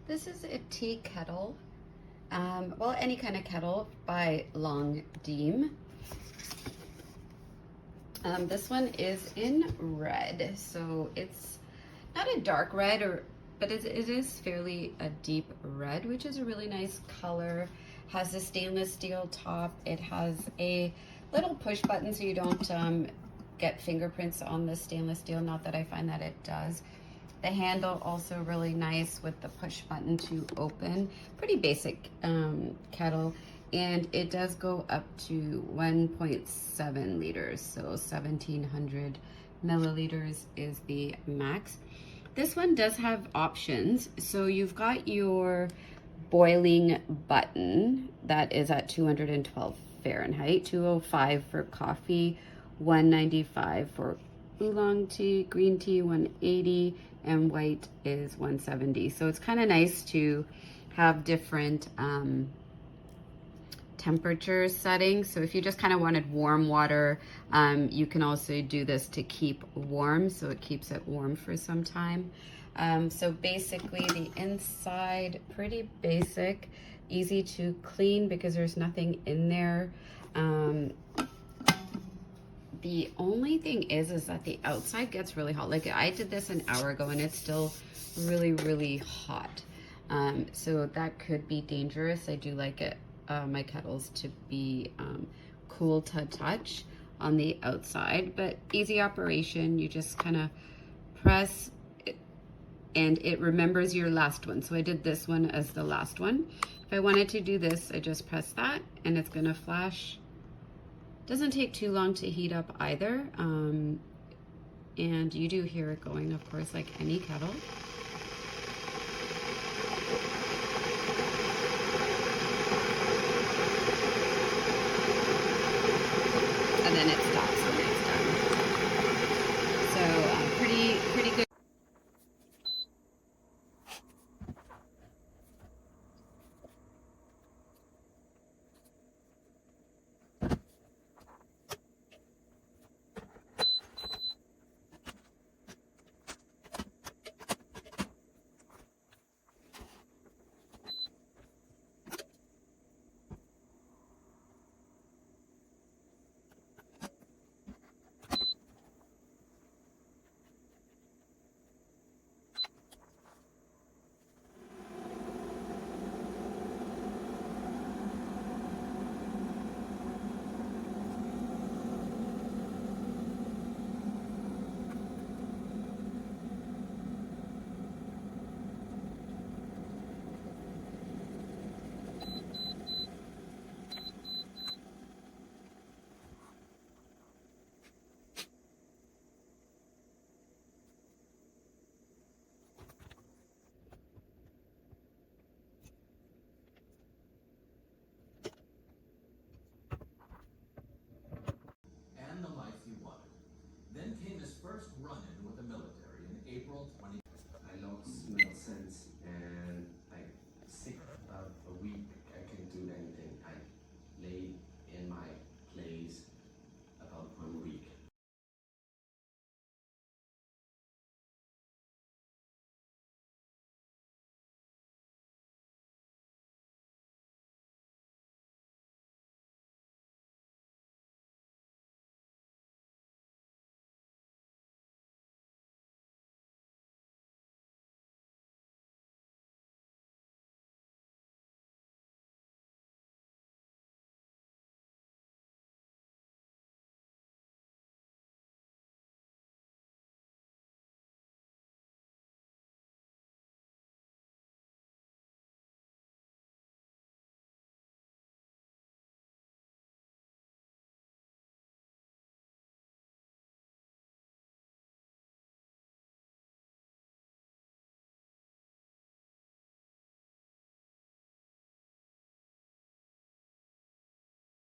This is a tea kettle, well, any kind of kettle by LONGDEEM. This one is in red, so it's not a dark red, but it is fairly a deep red, which is a really nice color. Has a stainless steel top. It has a little push button so you don't get fingerprints on the stainless steel, not that I find that it does. The handle also really nice with the push button to open. Pretty basic kettle, and it does go up to 1.7 liters, so 1700 milliliters is the max. This one does have options. So you've got your boiling button that is at 212 Fahrenheit, 205 for coffee, 195 for oolong tea, green tea 180, and white is 170. So it's kind of nice to have different temperature settings. So if you just kind of wanted warm water, you can also do this to keep warm, so it keeps it warm for some time. So basically the inside, pretty basic, easy to clean because there's nothing in there. The only thing is that the outside gets really hot. Like I did this an hour ago and it's still really, really hot. So that could be dangerous. I do like it, my kettles to be cool to touch on the outside, but easy operation. You just kind of press it and it remembers your last one. So I did this one as the last one. If I wanted to do this, I just press that and it's gonna flash. Doesn't take too long to heat up either. And you do hear it going, of course, like any kettle.